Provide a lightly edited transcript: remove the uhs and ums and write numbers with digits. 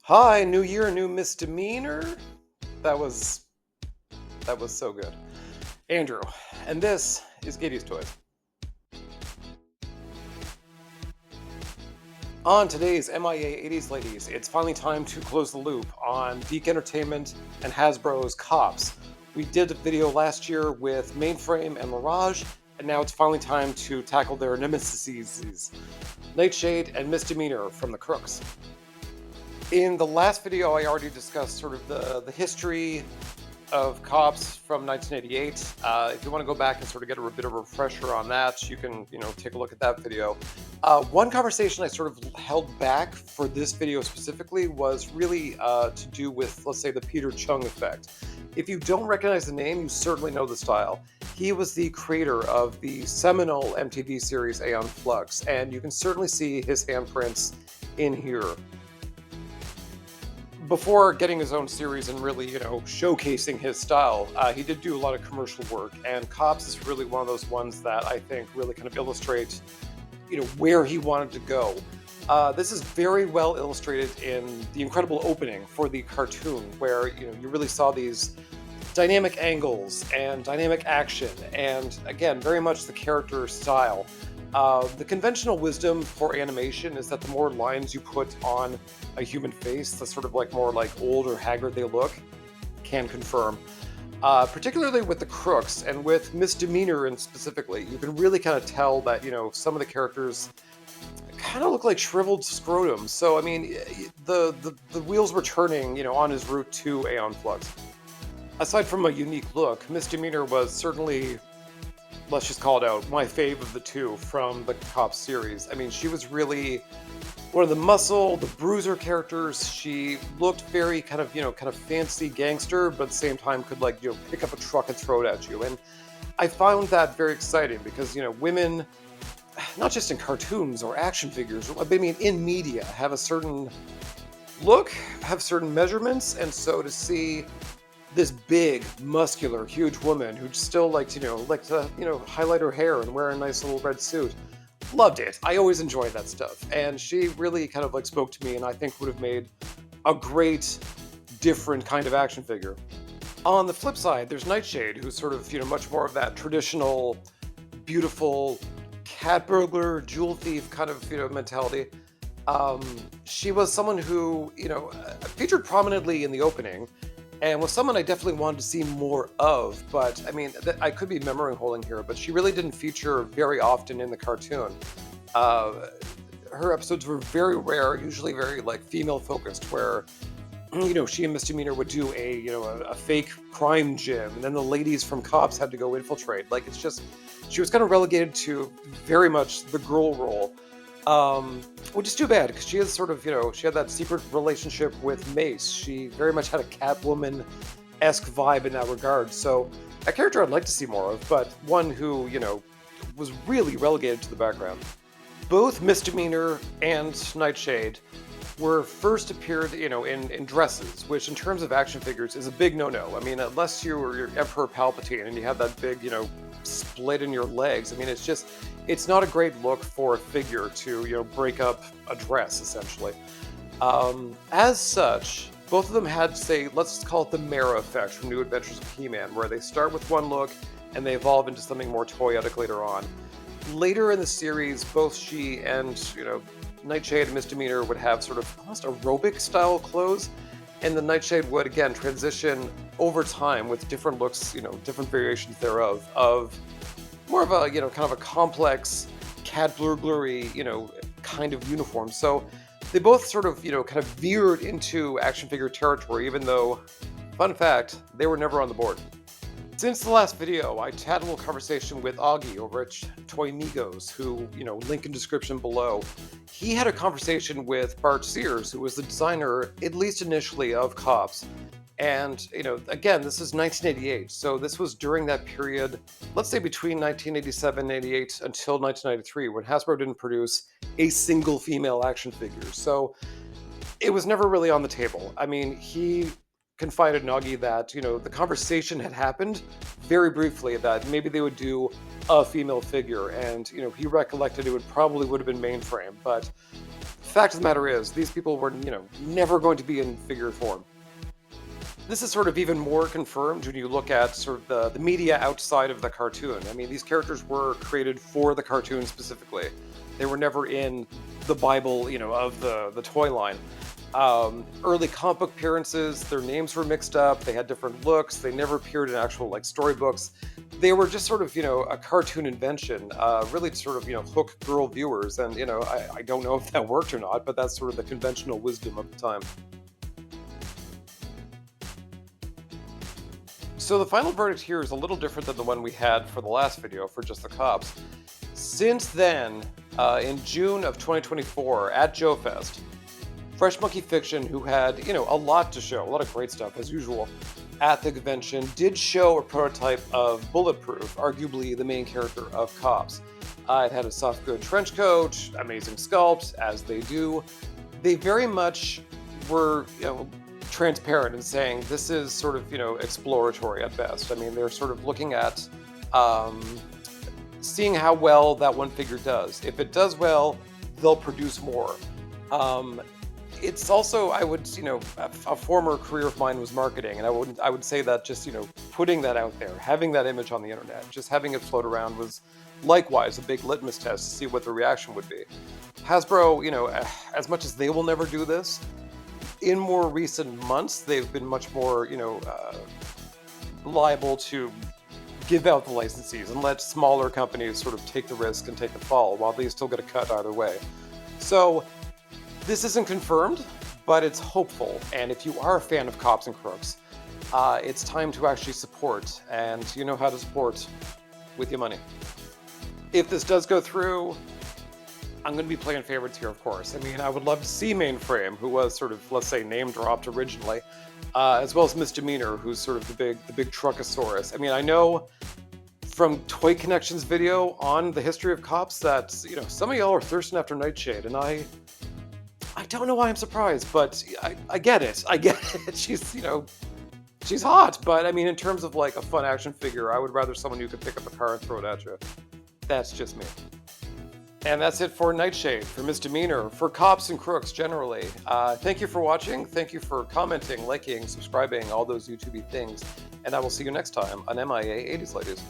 Hi, New Year, new Miss Demeanor. That was that was so good. Andrew, and this is Gayties Toys. On today's MIA 80s Ladies, it's finally time to close the loop on Geek Entertainment and Hasbro's C.O.P.S. We did a video last year with Mainframe and Mirage, and now it's finally time to tackle their nemesis, Nightshade and Miss Demeanor from the C.R.O.O.K.s. In the last video, I already discussed sort of the history of C.O.P.S from 1988. If you want to go back and sort of get a bit of a refresher on that, you can, take a look at that video. One conversation I sort of held back for this video specifically was really to do with, let's say, the Peter Chung effect. If you don't recognize the name, you certainly know the style. He was the creator of the seminal MTV series Aeon Flux, and you can certainly see his handprints in here. Before getting his own series and really, showcasing his style, he did do a lot of commercial work, and C.O.P.S is really one of those ones that I think really kind of illustrate, where he wanted to go. This is very well illustrated in the incredible opening for the cartoon, where, you really saw these dynamic angles and dynamic action, and again, very much the character style. The conventional wisdom for animation is that the more lines you put on a human face, the sort of more old or haggard they look. Can confirm. Particularly with the C.R.O.O.K.s and with Miss Demeanor and specifically, you can really kind of tell that, some of the characters kind of look like shriveled scrotums. So, I mean, the wheels were turning, on his route to Aeon Flux. Aside from a unique look, Miss Demeanor was certainly, let's just call it out, my fave of the two from the C.O.P.S series. I mean, she was really one of the muscle, the bruiser characters. She looked very kind of fancy gangster, but at the same time could pick up a truck and throw it at you. And I found that very exciting because, women, not just in cartoons or action figures, I mean, in media, have a certain look, have certain measurements, and so to see this big, muscular, huge woman who'd still like to highlight her hair and wear a nice little red suit. Loved it. I always enjoy that stuff. And she really kind of spoke to me, and I think would have made a great, different kind of action figure. On the flip side, there's Nightshade, who's sort of, much more of that traditional, beautiful cat burglar, jewel thief kind of, mentality. She was someone who, featured prominently in the opening, and was someone I definitely wanted to see more of, but I mean, I could be memory holding here, but she really didn't feature very often in the cartoon. Her episodes were very rare, usually very female focused, where she and Miss Demeanor would do a fake crime gym, and then the ladies from C.O.P.S had to go infiltrate. It's just, she was kind of relegated to very much the girl role. Which is too bad, because she is sort of, she had that secret relationship with Mace. She very much had a Catwoman-esque vibe in that regard. So, a character I'd like to see more of, but one who, was really relegated to the background. Both Miss Demeanor and Nightshade were first appeared, in dresses, which in terms of action figures is a big no-no. I mean, unless you were Emperor Palpatine and you have that big, split in your legs. I mean, it's not a great look for a figure to, break up a dress, essentially. As such, both of them had, say, let's call it the Mara effect from New Adventures of He-Man, where they start with one look and they evolve into something more toyetic later on. Later in the series, both she and, Nightshade and Miss Demeanor would have sort of almost aerobic style clothes, and the Nightshade would again transition over time with different looks, different variations thereof, of more of a, kind of a complex cat burglary, kind of uniform. So they both sort of, kind of veered into action figure territory, even though, fun fact, they were never on the board. Since the last video, I had a little conversation with Augie over at Toy Migos, who, link in description below. He had a conversation with Bart Sears, who was the designer, at least initially, of C.O.P.S. And, again, this is 1988, so this was during that period, let's say between 1987 and 88 until 1993, when Hasbro didn't produce a single female action figure. So it was never really on the table. I mean, he confided in Augie that, the conversation had happened very briefly that maybe they would do a female figure, and, he recollected it would have been Mainframe, but fact of the matter is, these people were, never going to be in figure form. This is sort of even more confirmed when you look at sort of the media outside of the cartoon. I mean, these characters were created for the cartoon specifically. They were never in the Bible, of the toy line. Early comic book appearances, their names were mixed up. They had different looks. They never appeared in actual storybooks. They were just sort of, a cartoon invention, really to sort of, hook girl viewers. And, I don't know if that worked or not, but that's sort of the conventional wisdom of the time. So the final verdict here is a little different than the one we had for the last video for just the cops. Since then, in June of 2024 at C.O.P.S, Fresh Monkey Fiction, who had, a lot to show, a lot of great stuff as usual at the convention, did show a prototype of Bulletproof, arguably the main character of C.O.P.S. It had a soft good trench coat, amazing sculpt, as they do. They very much were, transparent in saying this is sort of, exploratory at best. I mean, they're sort of looking at seeing how well that one figure does. If it does well, they'll produce more. It's also, I would, a former career of mine was marketing, and I would say that just, putting that out there, having that image on the internet, just having it float around was likewise a big litmus test to see what the reaction would be. Hasbro, as much as they will never do this, in more recent months, they've been much more, liable to give out the licensees and let smaller companies sort of take the risk and take the fall, while they still get a cut either way. So this isn't confirmed, but it's hopeful. And if you are a fan of Cops and Crooks, it's time to actually support, and you know how to support with your money. If this does go through, I'm going to be playing favorites here, of course. I mean, I would love to see Mainframe, who was sort of, let's say, name-dropped originally, as well as Miss Demeanor, who's sort of the big Truckosaurus. I mean, I know from Toy Connection's video on the history of C.O.P.S that, some of y'all are thirsting after Nightshade, and I don't know why I'm surprised, but I get it. I get it. She's hot, but I mean, in terms of a fun action figure, I would rather someone who could pick up a car and throw it at you. That's just me. And that's it for Nightshade, for Miss Demeanor, for Cops and Crooks generally. Thank you for watching. Thank you for commenting, liking, subscribing, all those YouTube-y things. And I will see you next time on MIA 80s Ladies.